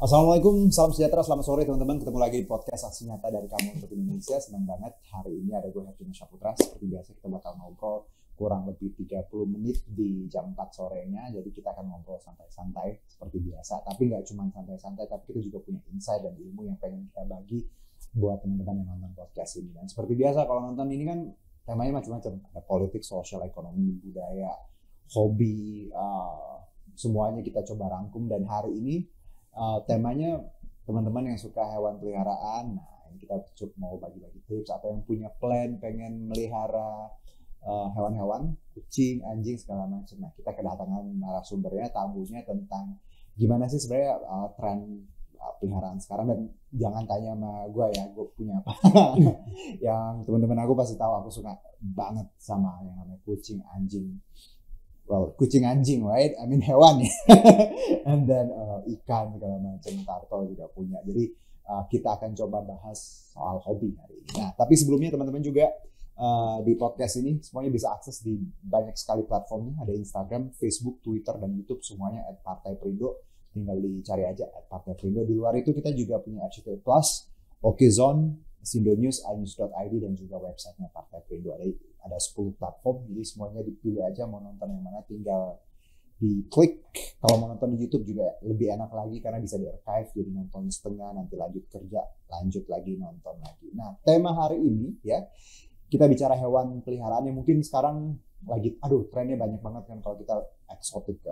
Assalamualaikum, salam sejahtera, selamat sore teman-teman. Ketemu lagi di podcast Aksi Nyata dari Kamu untuk Indonesia. Senang banget hari ini ada gue Herjuna Saputra. Seperti biasa kita bakal ngobrol kurang lebih 30 menit di jam 4 sorenya. Jadi kita akan ngobrol santai-santai seperti biasa. Tapi nggak cuma santai-santai, tapi kita juga punya insight dan ilmu yang pengen kita bagi buat teman-teman yang nonton podcast ini. Dan seperti biasa kalau nonton ini kan temanya macam-macam. Ada politik, sosial, ekonomi, budaya, hobi, semuanya kita coba rangkum. Dan hari ini temanya teman-teman yang suka hewan peliharaan. Nah, ini kita mau bagi-bagi tips atau yang punya plan pengen melihara hewan-hewan, kucing, anjing segala macam. Nah, kita kedatangan narasumbernya, tamunya tentang gimana sih sebenarnya tren peliharaan sekarang. Dan jangan tanya sama gue ya, gue punya apa. Yang teman-teman aku pasti tahu aku suka banget sama yang namanya kucing, anjing. Well, kucing anjing, right? I mean hewan ya. And then ikan segala macam, turtle juga punya. Jadi kita akan coba bahas soal hobi hari ini. Nah, tapi sebelumnya teman-teman juga di podcast ini semuanya bisa akses di banyak sekali platformnya. Ada Instagram, Facebook, Twitter, dan YouTube semuanya @partai-perindo. Tinggal dicari aja @partai-perindo. Di luar itu kita juga punya RCTI Plus, Okezone, Sindonews, inews.id, dan juga websitenya Partai Perindo. Ada 10 platform, jadi semuanya dipilih aja mau nonton yang mana, tinggal diklik. Kalau mau nonton di YouTube juga lebih enak lagi karena bisa di-archive, jadi nonton setengah, nanti lanjut kerja, lanjut lagi nonton lagi. Nah, tema hari ini ya, kita bicara hewan peliharaan yang mungkin sekarang lagi, trennya banyak banget kan kalau kita exotic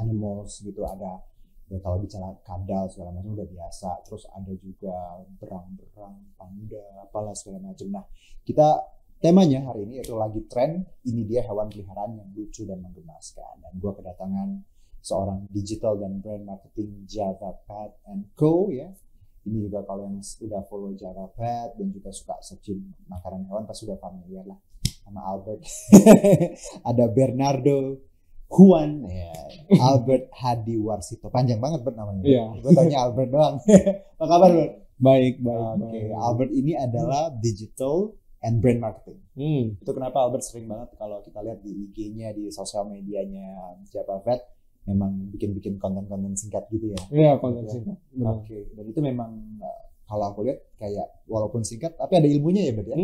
animals gitu. Ada ya, kalau bicara kadal segala macam udah biasa, terus ada juga berang-berang, panda, apalah segala macam. Nah, kita temanya hari ini yaitu lagi tren, ini dia hewan peliharaan yang lucu dan menggemaskan. Dan gue kedatangan seorang digital dan brand marketing Java Pet & Co. ya. Ini juga kalau yang udah follow Java Pet dan juga suka searching makanan hewan pasti udah familiar lah sama Albert. Ada Bernardo Juan, ya, Albert Hadi Warsito. Panjang banget Bert namanya. Iya. Gue tanya Albert doang. Apa kabar Bert? Baik. Oke. Albert ini adalah digital and brand marketing. Itu kenapa Albert sering banget kalau kita lihat di IG-nya, di sosial medianya Java Vet, memang bikin konten-konten singkat gitu ya. Iya, konten singkat. Oke. Dan itu memang kalau aku lihat kayak walaupun singkat tapi ada ilmunya ya Bert ya.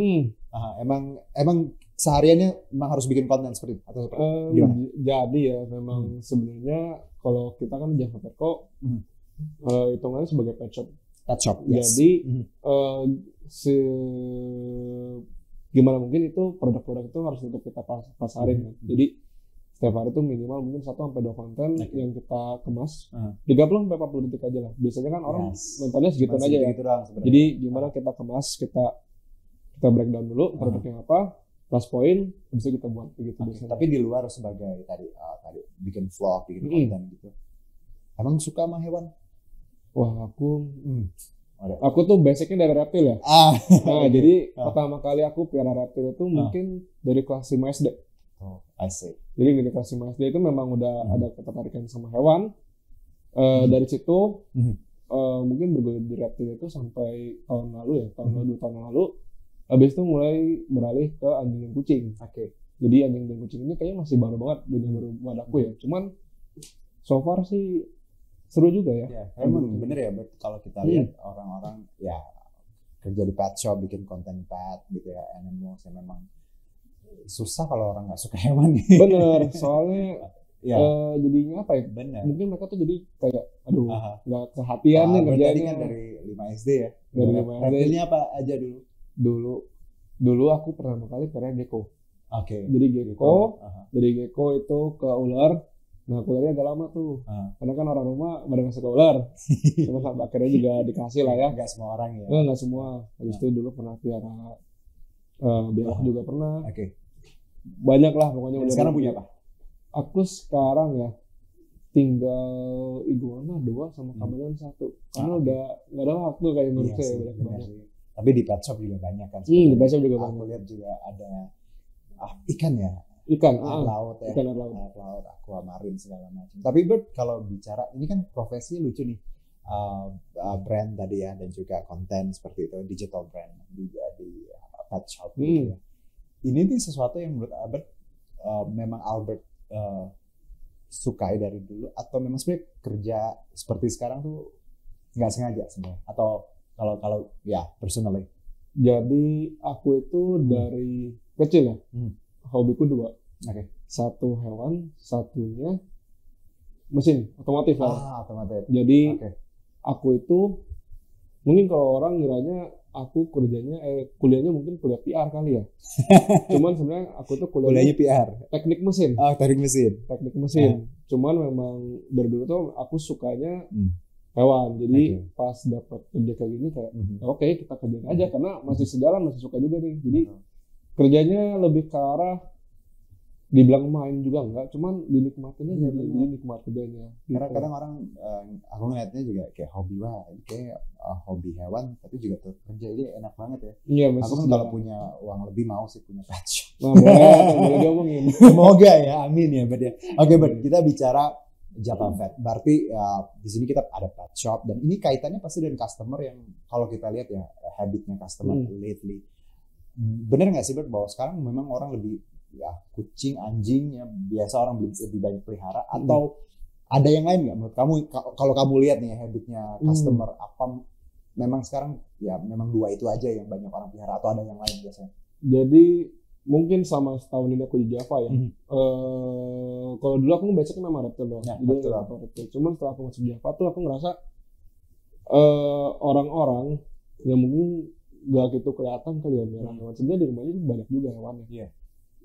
Emang sehariannya memang harus bikin konten seperti itu atau gimana? Jadi ya memang sebenarnya kalau kita kan Java Pet Co hitungannya sebagai pet shop. Pet shop. Yes. Jadi gimana mungkin itu produk-produk itu harus untuk kita pasarin. Jadi setiap hari itu minimal mungkin 1-2 konten yang kita kemas. 30-40 detik aja lah. Biasanya kan orang nontonnya segitu aja ya. Jadi gimana kita kemas, kita breakdown dulu produknya apa, plus poin, bisa kita buat begitu. Tapi di luar sebagai tadi bikin vlog, bikin konten gitu. Emang suka sama hewan? Wah, aku tuh basicnya dari reptil ya. Jadi pertama kali aku piara reptil itu mungkin dari kelas 5 SD. Oh, I see. Jadi dari kelas 5 SD itu memang udah ada ketertarikan sama hewan. Dari situ mungkin bergulir di reptil itu sampai tahun lalu ya, tahun lalu. Habis itu mulai beralih ke anjing dan kucing. Oke. Jadi anjing dan kucing ini kayaknya masih baru banget, baru buat aku ya. Cuman so far sih seru juga ya. Ya, emang bener ya, kalau kita lihat orang-orang ya kerja di pet shop, bikin konten pet gitu ya, animals yang memang susah kalau orang nggak suka hewan. Bener, soalnya jadinya apa ya? Bener. Mungkin mereka tuh jadi kayak, nggak kehatian nih kerjanya. Kan dari 5 SD ya. Dari 5 SD. Reptilnya apa aja Dulu aku pertama kali piara gecko. Oke. Jadi gecko, dari gecko itu ke ular. Nah, ularnya agak lama tuh. Karena kan orang rumah pada nggak suka ular. Cuma sampai akhirnya juga dikasih lah ya. Nggak semua orang ya. Nggak semua. Habis itu dulu pernah piara biawak juga pernah. Oke. Banyak lah pokoknya. Dan sekarang punya apa? Aku sekarang ya tinggal iguana 2 sama kameleon 1. Karena udah nggak ada waktu kayak menurut saya banyak. Tapi di pet shop juga banyak kan. Di pet shop juga banyak. Aku lihat juga ada ikan ya. Ikan laut ya. Ikan laut, aquamarine segala macam. Tapi Bert, kalau bicara ini kan profesi lucu nih. Brand tadi ya, dan juga konten seperti itu, digital brand di pet shop gitu ya. Ini nih sesuatu yang menurut Albert memang Albert sukai dari dulu atau memang sebenarnya kerja seperti sekarang tuh nggak sengaja sebenarnya, atau kalau ya personally? Jadi aku itu dari kecil ya, hobiku dua. Oke. Satu hewan, satunya mesin otomotif lah. Otomotif. Jadi Oke. aku itu mungkin kalau orang ngiranya aku kuliahnya mungkin kuliah PR kali ya. Cuman sebenarnya aku tuh Kuliahnya PR. teknik mesin. Teknik mesin. Teknik mesin. Cuman memang dari dulu tuh aku sukanya hewan. Jadi pas dapat kerja kayak gini kayak oke, kita kerjain aja karena masih sejalan, masih suka juga nih. Jadi kerjanya lebih ke arah dibilang main juga enggak, cuman dinikmatin aja, jadi nikmat kerjanya. Karena kadang orang, aku ngeliatnya juga kayak hobi kayak hobi hewan, tapi juga tuh kerja, jadi enak banget ya. Iya, aku kan kalau punya uang lebih mau sih punya pet shop. Nah, boleh diomongin. Semoga ya, amin ya, Bert ya. Oke, Bert, kita bicara Java Vet. Berarti di sini kita ada pet shop, dan ini kaitannya pasti dengan customer yang kalau kita lihat ya habitnya customer lately. Bener nggak sih, Bert, bahwa sekarang memang orang lebih ya kucing, anjing yang biasa orang lebih banyak pelihara, atau ada yang lain nggak menurut kamu kalau kamu lihat nih habitnya customer, apa memang sekarang ya memang dua itu aja yang banyak orang pelihara atau ada yang lain biasanya? Jadi mungkin sama setahun ini aku di Java ya. Kalau dulu aku basicnya memang reptil doang. Ya, jadi reptil. Cuman setelah aku masuk Java tuh aku ngerasa orang-orang yang mungkin gak gitu kelihatan kali ya merah hewan. Sebenarnya di rumahnya banyak juga hewannya. Iya.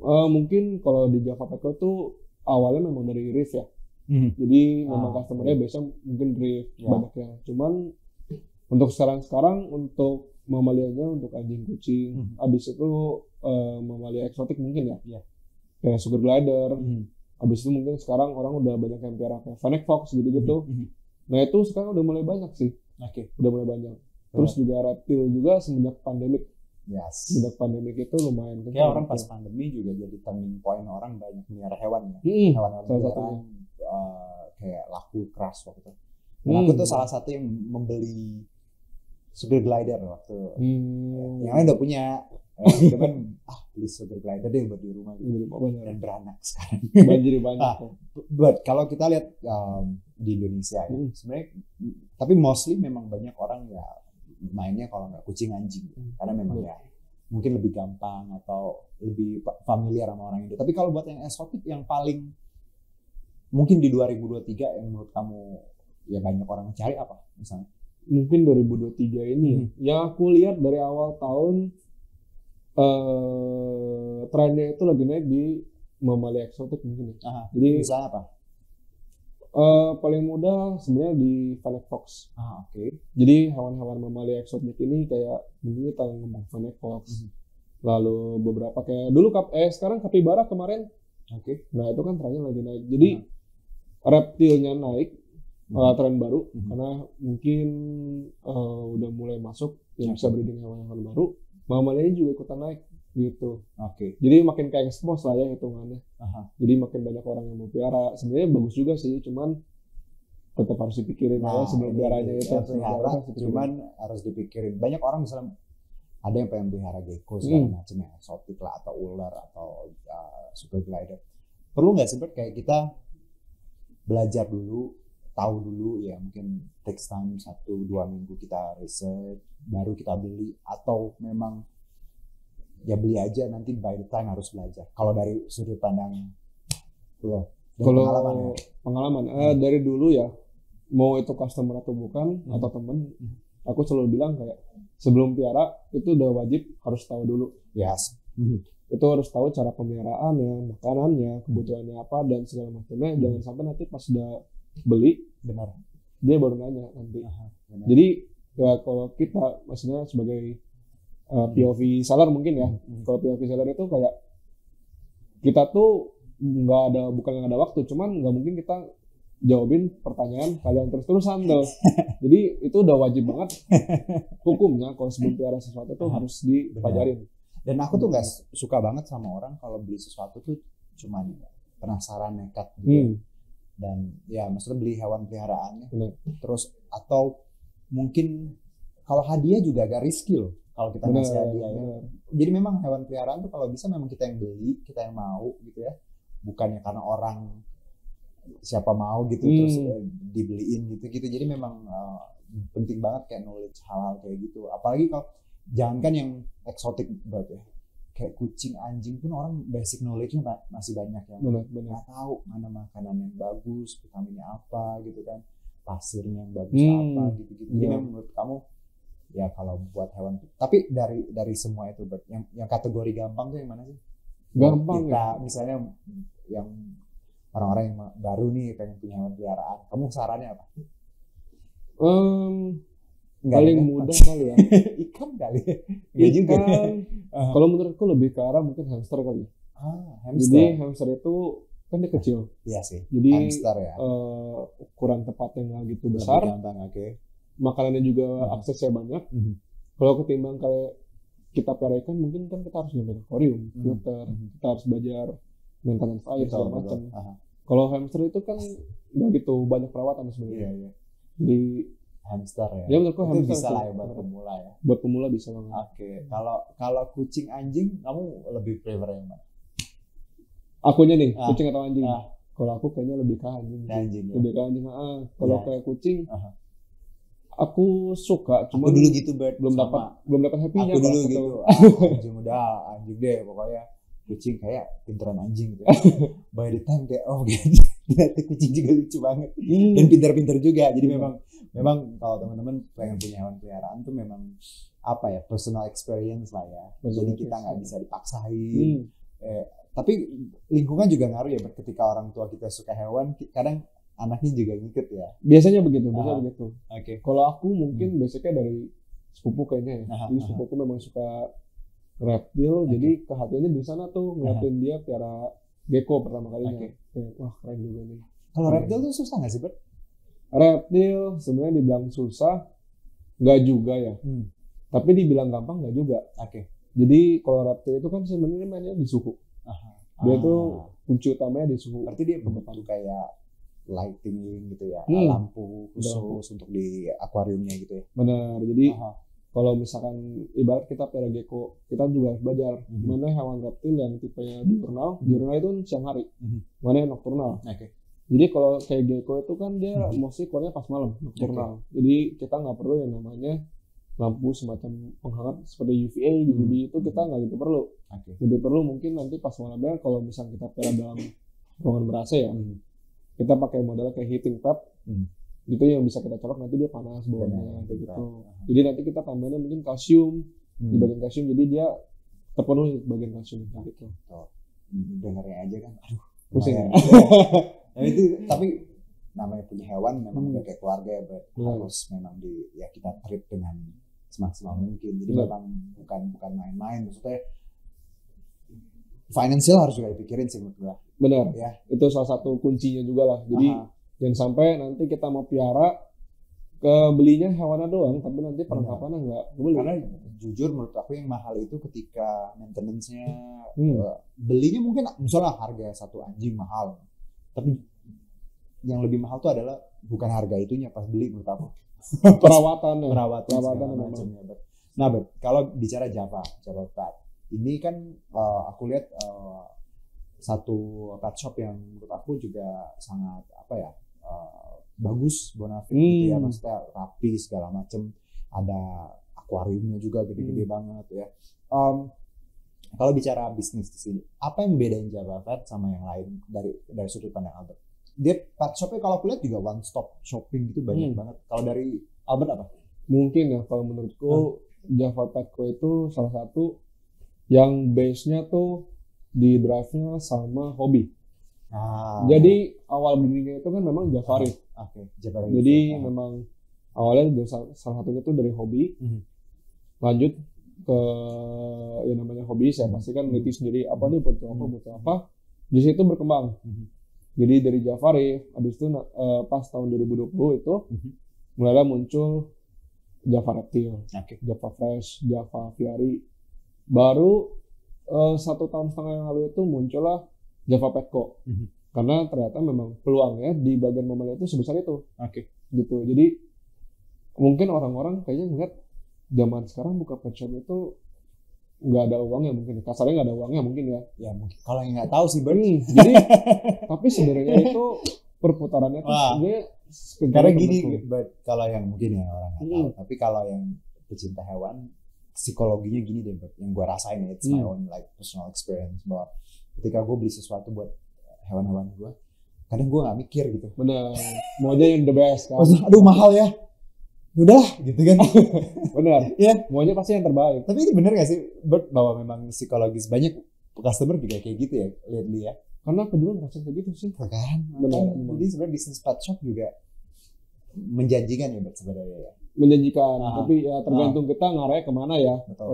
Mungkin kalau di Java Petco tuh awalnya memang dari Reef ya. Jadi memang customer-nya biasanya mungkin Reef banyaknya. Cuman untuk sekarang untuk mamalianya, untuk anjing, kucing, abis itu mamalia eksotik mungkin ya. Kayak sugar glider. Abis itu mungkin sekarang orang udah banyak yang piara kayak fennec fox gitu-gitu. Nah itu sekarang udah mulai banyak sih. Udah mulai banyak. Terus juga reptil juga semenjak pandemik. Semenjak pandemik itu lumayan. Kayak orang pas pandemi juga jadi turning point, orang banyak melihara hewan ya. Hewan-hewan peliharaan kayak laku keras waktu itu. Dan aku tuh salah satu yang membeli sugar glider waktu. Yang lain udah punya. Cuman beli sugar glider deh buat di rumah gitu. Dan beranak sekarang. Jadi banyak. But kalau kita lihat di Indonesia ya, sebenarnya tapi mostly memang banyak orang ya mainnya kalau nggak kucing, anjing, karena memang ya mungkin lebih gampang atau lebih familiar sama orang Indo. Tapi kalau buat yang eksotik yang paling mungkin di 2023 yang menurut kamu ya banyak orang cari apa misalnya? Mungkin 2023 ini yang aku lihat dari awal tahun trennya itu lagi naik di mamalia eksotik mungkin ya. Jadi misalnya apa? Paling mudah sebenarnya di fennec fox. Jadi hewan-hewan mamalia eksotik ini kayak mungkin kita ngomong fennec fox. Lalu beberapa kayak dulu sekarang kapibara kemarin. Nah itu kan trennya lagi naik. Jadi reptilnya naik, tren baru karena mungkin udah mulai masuk yang bisa breeding hewan-hewan baru. Mamalianya juga ikutan naik gitu. Jadi makin kayak expose lah ya hitungannya. Jadi makin banyak orang yang mau piara. Sebenarnya bagus juga sih, cuman tetap harus dipikirin aja sebelum piaranya itu. Cuman harus dipikirin. Banyak orang misalnya ada yang pengen pelihara gecko segala macam ya, eksotik lah atau ular atau sugar glider. Perlu nggak sih kayak kita belajar dulu, tahu dulu ya, mungkin takes time 1-2 minggu kita riset baru kita beli, atau memang ya beli aja nanti by the time harus belajar. Kalau dari sudut pandang lo, pengalaman dari dulu ya, mau itu customer atau bukan atau temen, aku selalu bilang kayak sebelum piara itu udah wajib harus tahu dulu. Itu harus tahu cara pemeliharaannya, makanannya, kebutuhannya apa dan segala macamnya. Jangan sampai nanti pas udah beli dia baru nanya nanti. Jadi ya kalau kita maksudnya sebagai POV seller mungkin ya. Kalau POV seller itu kayak kita tuh bukan nggak ada waktu, cuman nggak mungkin kita jawabin pertanyaan kalian terus-terusan tuh. Jadi itu udah wajib banget hukumnya kalau sebelum piara sesuatu itu harus dipelajarin. Dan aku tuh nggak suka banget sama orang kalau beli sesuatu tuh cuman penasaran, nekat gitu. Dan ya maksudnya beli hewan peliharaannya terus, atau mungkin kalau hadiah juga agak risky loh kalau kita ngasih hadiah ya. Jadi memang hewan peliharaan tuh kalau bisa memang kita yang beli, kita yang mau gitu ya, bukannya karena orang siapa mau gitu terus dibeliin gitu. Jadi memang penting banget kayak knowledge hal-hal kayak gitu. Apalagi kalau jangankan yang exotic bird ya, kayak kucing, anjing pun orang basic knowledge-nya masih banyak yang nggak tahu mana makanan yang bagus, vitaminnya apa gitu kan, pasirnya yang bagus apa gitu-gitu. Jadi memang menurut kamu ya kalau buat hewan, tapi dari semua itu bird, yang kategori gampang tuh yang mana sih? Gampang kita misalnya yang orang-orang yang baru nih pengen punya hewan peliharaan, kamu sarannya apa? Paling mudah kali ya. Ikan kali. Ikan. Kalau menurutku lebih ke arah mungkin hamster kali. Hamster. Jadi hamster itu kan dia kecil. Iya sih. Jadi hamster ya. Ukuran tempatnya nggak gitu besar. Gampang, makanannya juga aksesnya banyak. Kalau ketimbang kayak kita pelihara ikan, mungkin kan kita harus nyampe akuarium, filter, kita harus belajar maintenance air segala macam. Kalau hamster itu kan nggak gitu banyak perawatan sebenarnya. Iya. Jadi hamster ya. Ya menurutku hamster bisa lah ya buat pemula ya. Buat pemula bisa banget. Oke. Kalau kucing anjing kamu lebih prefer yang mana? Akunya nih, kucing atau anjing? Kalau aku kayaknya lebih ke anjing. Anjing ya. Lebih ke anjing. Kalau kayak kucing, aku suka, cuma dulu gitu Bert, belum dapat happy-nya. Aku dulu gitu. Anjing udah anjing deh pokoknya. Kucing kayak pinteran anjing gitu. By the time kayak ternyata kucing juga lucu banget dan pintar-pintar juga. Jadi memang kalau teman-teman pengen punya hewan peliharaan tuh memang apa ya, personal experience lah ya. Jadi kita nggak bisa dipaksain. Tapi lingkungan juga ngaruh ya. Ketika orang tua kita suka hewan, kadang anaknya juga ngikut ya. Biasanya begitu. Oke. Kalau aku mungkin basicnya dari sepupu kayaknya ya. Jadi sepupu memang suka reptil, jadi kehatiannya di sana tuh ngeliatin dia piara gecko pertama kalinya. Wah keren juga nih. Kalau reptil tuh susah nggak sih Bert? Reptil sebenarnya dibilang susah, nggak juga ya. Tapi dibilang gampang nggak juga. Jadi kalau reptil itu kan sebenarnya mainnya di suhu. Dia tuh kunci utamanya di suhu. Berarti dia bentuk kayak lighting gitu ya, lampu khusus untuk di akuariumnya gitu ya. Benar. Jadi kalau misalkan ibarat kita pelihara gecko, kita juga harus belajar mana hewan reptil yang tipenya diurnal. Diurnal itu siang hari, mana yang nocturnal. Jadi kalau kayak gecko itu kan dia mostly keluarnya pas malam, nocturnal. Jadi kita nggak perlu yang namanya lampu semacam penghangat seperti UVA, UVB itu kita nggak gitu perlu. Lebih perlu mungkin nanti pas malamnya kalau misalnya kita pelihara dalam ruangan ber-AC ya, kita pakai model kayak heating pad. Gitu yang bisa kita colok, nanti dia panas bawahnya kayak gitu. Jadi nanti kita tambahin mungkin kalsium di bagian kalsium, jadi dia terpenuhi bagian kalsium gitu. Dengarnya aja kan, aduh, pusing. Nah, itu tapi namanya punya hewan memang udah kayak keluarga ya, harus memang kita treat dengan semaksimal mungkin. Jadi memang bukan main-main, maksudnya financial harus juga dipikirin sih menurut gua. Benar. Ya. Itu salah satu kuncinya juga lah. Jadi jangan sampai nanti kita mau piara belinya hewannya doang, tapi nanti perlengkapannya nggak kebeli. Karena jujur menurut aku yang mahal itu ketika maintenance-nya, belinya mungkin misalnya harga satu anjing mahal, tapi yang lebih mahal tuh adalah bukan harga itunya pas beli menurut aku. Perawatannya macamnya. Nah, kalau bicara Java Pet, ini kan aku lihat satu pet shop yang menurut aku juga sangat bagus, bonafit gitu ya, maksudnya rapi segala macem, ada akuariumnya juga gede-gede banget ya. Kalau bicara bisnis di sini, apa yang membedain Java Pet sama yang lain dari sudut pandang Albert? Dia pet shopnya kalau aku lihat juga one stop shopping gitu banyak banget. Kalau dari Albert apa? Mungkin ya kalau menurutku Java Petco itu salah satu yang base-nya tuh di drive-nya sama hobi. Jadi awal berdirinya itu kan memang Javari. Jadi memang awalnya salah satunya itu dari hobi, lanjut ke yang namanya hobi. Saya pastikan meneliti sendiri apa nih butuh apa. Di situ berkembang. Jadi dari Javari, habis itu pas tahun 2020 itu mulai muncul Java Reptil, Java Fresh, Java Viari. Baru 1,5 tahun yang lalu itu muncullah Java Petco. Karena ternyata memang peluangnya di bagian mamalia itu sebesar itu. Gitu. Jadi mungkin orang-orang kayaknya ngeliat zaman sekarang buka pet shop itu nggak ada uangnya mungkin. Kasarnya nggak ada uangnya mungkin ya. Ya mungkin. Kalau yang nggak tahu sih Bang. Jadi tapi sebenarnya itu perputarannya tuh Wah. sebenarnya Karena gini, kalau yang mungkin ya orang nggak tahu, tapi kalau yang pecinta hewan, psikologinya gini deh, Bert, yang gue rasain, it's my own like personal experience, bahwa ketika gue beli sesuatu buat hewan-hewan gue, kadang gue nggak mikir gitu. Bener, maunya yang the best kan. Aduh mahal ya, udahlah gitu kan. Bener, ya. Maunya pasti yang terbaik. Tapi ini bener gak sih, Bert, bahwa memang psikologis banyak customer juga kayak gitu ya, lihat-lihat. Karena aku juga ngerasain kayak gitu sih. Kan, Bener. Jadi sebenarnya bisnis pet shop juga menjanjikan ya, Bert, sebenarnya ya. Menjanjikan, tapi ya tergantung kita ngarahnya kemana ya. Betul.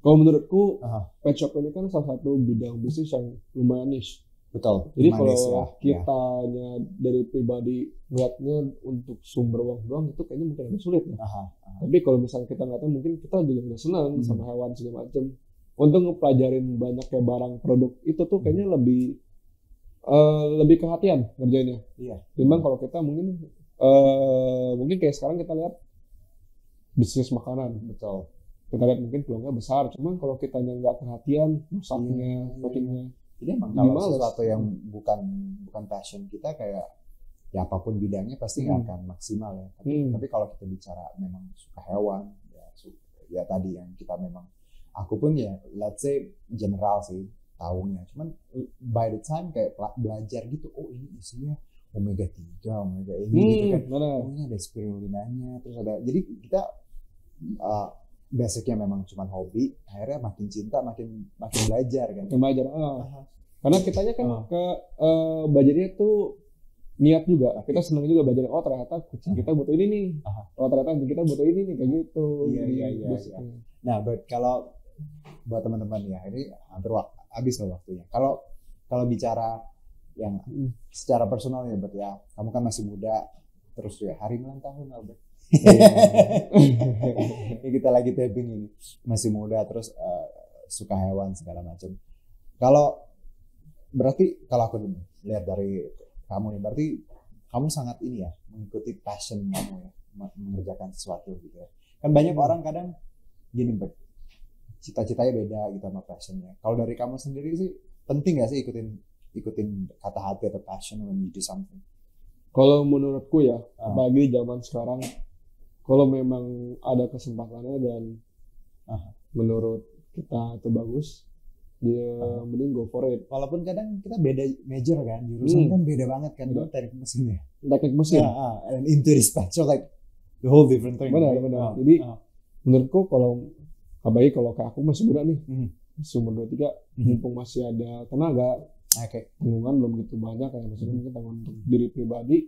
Kalau menurutku pet shop ini kan salah satu bidang bisnis yang lumayan niche. Betul. Jadi Manis, kalau ya. kitanya dari pribadi ngeliatnya untuk sumber uang doang itu kayaknya mungkin agak sulit ya. Tapi kalau misalnya kita ngeliatnya mungkin kita juga udah senang sama hewan segala macam. Untuk ngepelajarin banyaknya barang produk itu tuh kayaknya lebih kehatian ngerjainnya. Iya. Timbang kalau kita mungkin kayak sekarang kita lihat bisnis makanan. Betul. Kita lihat mungkin peluangnya besar, cuman kalau kita nggak perhatian masaknya, packingnya. Jadi emang kalau sesuatu yang bukan passion kita, kayak ya apapun bidangnya pasti nggak akan maksimal ya. Tapi kalau kita bicara memang suka hewan, ya tadi yang kita memang, aku pun ya let's say general sih taunya, cuman by the time kayak belajar gitu, oh ini isinya omega 3, omega ini gitu kan, oh ini ada spirulinanya, terus ada, jadi kita basicnya memang cuma hobi, akhirnya makin cinta, makin belajar kan. Belajar, karena kitanya kan belajarnya tuh niat juga, kita senang juga belajar. Oh ternyata kucing kita butuh ini nih, oh ternyata anjing kita butuh ini nih, kayak gitu. Iya. Nah, kalau buat teman-teman ya, ini hampir habis loh waktunya. Kalau bicara yang secara personal ya, Bert ya, kamu kan masih muda, terus ya hari ulang tahun Albert. Ini kita lagi taping ini, masih muda, terus suka hewan segala macam. Berarti kalau aku lihat dari kamu nih, berarti kamu sangat ini ya, mengikuti passion kamu ya, mengerjakan sesuatu gitu ya. Kan banyak orang kadang gini, Bert, cita-citanya beda gitu sama passionnya. Kalau dari kamu sendiri sih, penting gak sih ikutin kata hati atau passion when you do something? Kalau menurutku ya, apalagi zaman sekarang, kalau memang ada kesempatannya dan menurut kita itu bagus, ya mending go for it. Walaupun kadang kita beda major kan, jurusan kan beda banget kan, teknik mesin ya. Teknik mesin. And into this pet shop like the whole different thing. Benar. Jadi menurutku apalagi kalau kayak aku masih muda nih, masih umur 23, mumpung masih ada tenaga, tanggungan belum gitu banyak, kayak maksudnya mungkin tanggungan untuk diri pribadi.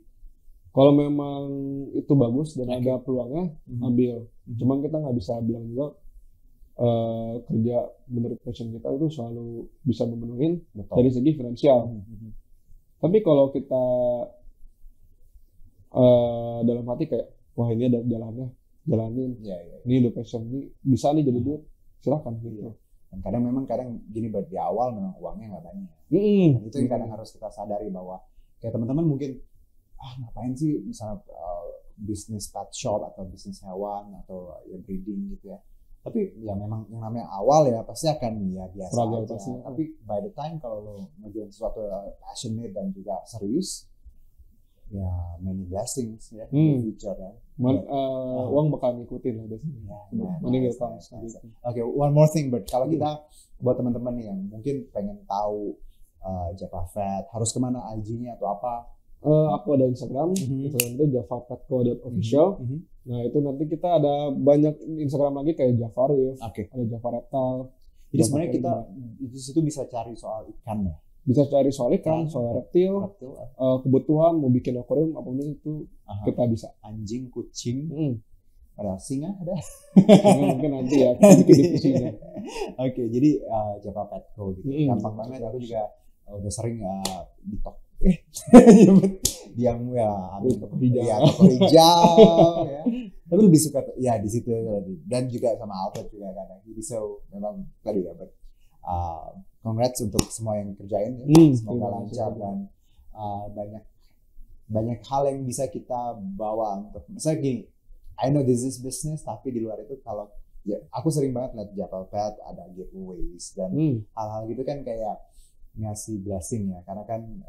Kalau memang itu bagus dan ada peluangnya, ambil. Cuman kita nggak bisa bilang juga kerja menurut passion kita itu selalu bisa memenuhi dari segi finansial. Tapi kalau kita dalam hati kayak, wah ini ada jalannya, jalanin, ini udah passion, ini bisa nih jadi duit, silakan gitu. Dan kadang gini, di awal memang uangnya nggak banyak. Dan itu yang kadang harus kita sadari, bahwa kayak teman-teman mungkin ngapain sih misalnya bisnis pet shop atau bisnis hewan atau ya breeding gitu ya. Tapi ya memang yang namanya awal ya pasti akan ya biasa aja. Tapi by the time kalau lo ngerjain sesuatu passionate dan juga serius, ya many blessings ya in the future ya. Uang bakal ngikutin lah biasanya. Oke, one more thing, Bert. Kalau kita buat teman-teman nih yang mungkin pengen tahu Java Vet, harus kemana IG-nya atau apa? Aku ada Instagram, itu javapetco.official. Nah itu nanti kita ada banyak Instagram lagi kayak Java Reef, ada Java Reptile. Jadi sebenarnya kita di situ bisa cari soal ikan ya. Bisa cari soal ikan, soal reptil, kebutuhan mau bikin akuarium apapun itu kita bisa. Anjing, kucing, ada singa ada. Singa mungkin nanti ya kita bikin diskusinya. Oke, jadi Java Petco gitu. Gampang banget. Aku juga udah sering di talk. Yang toko hijau ya. Tapi lebih suka ya di situ dan juga sama Albert juga kadang. Jadi memang tadi ya, Bert. Congrats untuk semua yang kerjain ya. Semoga lancar dan banyak hal yang bisa kita bawa untuk misalnya gini, I know this is business, tapi di luar itu kalau ya aku sering banget lihat Java Pet ada giveaways dan hal-hal gitu kan kayak ngasih blessing ya, karena kan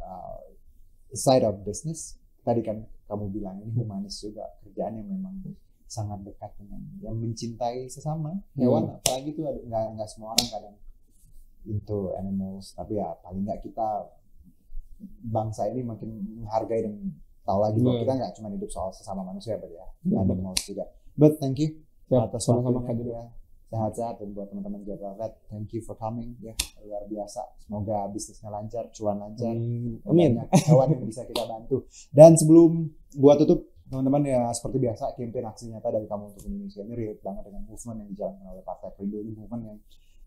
side of business, tadi kan kamu bilang ini humanis juga, kerjaan yang memang sangat dekat dengan yang mencintai sesama hewan, apalagi tuh nggak semua orang kadang into animals, tapi ya paling nggak kita bangsa ini makin menghargai dan tahu lagi bahwa kita nggak cuma hidup soal sesama manusia, berarti ya animals juga. But thank you atas sama-sama waktunya, sehat-sehat, dan buat teman-teman Java Vet, thank you for coming ya, luar biasa. Semoga bisnisnya lancar, cuan lancar, amin. Hewan yang bisa kita bantu. Dan sebelum gua tutup, teman-teman, ya seperti biasa, campaign aksi nyata dari Kamu Untuk Indonesia ini relate banget dengan movement yang dijalankan oleh Partai Perindo. Ini movement yang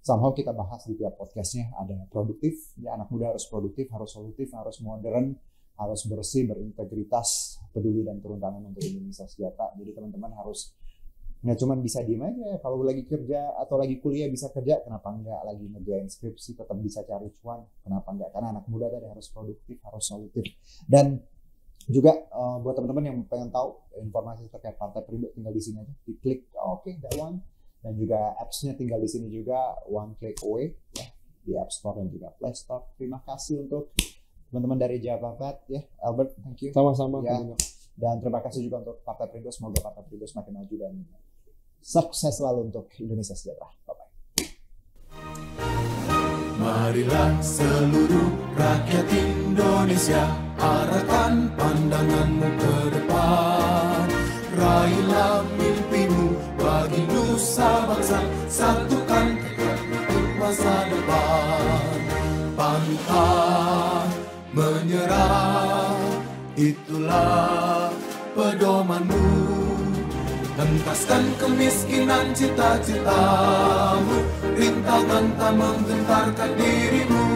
somehow kita bahas di tiap podcastnya. Ada produktif, ya anak muda harus produktif, harus solutif, harus modern, harus bersih, berintegritas, peduli, dan turun tangan untuk Indonesia sejahtera. Jadi teman-teman harus nggak cuma bisa diem aja, kalau lagi kerja atau lagi kuliah bisa kerja, kenapa enggak, lagi ngerjain skripsi tetap bisa cari cuan, kenapa enggak, karena anak muda tadi harus produktif, harus solutif. Dan juga buat teman-teman yang pengen tahu informasi terkait Partai Perindo, tinggal di sini aja, diklik that one, dan juga apps-nya tinggal di sini juga, one click away ya, di App Store dan juga Play Store. Terima kasih untuk teman-teman dari Java Vet ya, Albert, thank you. Sama-sama ya. Dan terima kasih juga untuk Partai Perindo, semoga Partai Perindo semakin maju dan sukses selalu untuk Indonesia sejahtera. Bye-bye. Marilah seluruh rakyat Indonesia, arahkan pandanganmu ke depan. Raihlah mimpimu bagi nusa bangsa, satukan tekad untuk masa depan. Pantang menyerah, itulah pedomanmu. Hentaskan kemiskinan cita-citamu, rintangan tak menggentarkan dirimu.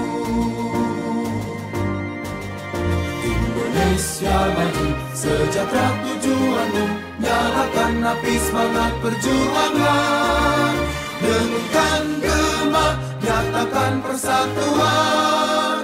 Indonesia maju, sejahtera tujuanmu, nyalakan api semangat perjuangan. Dengungkan gema, nyatakan persatuan.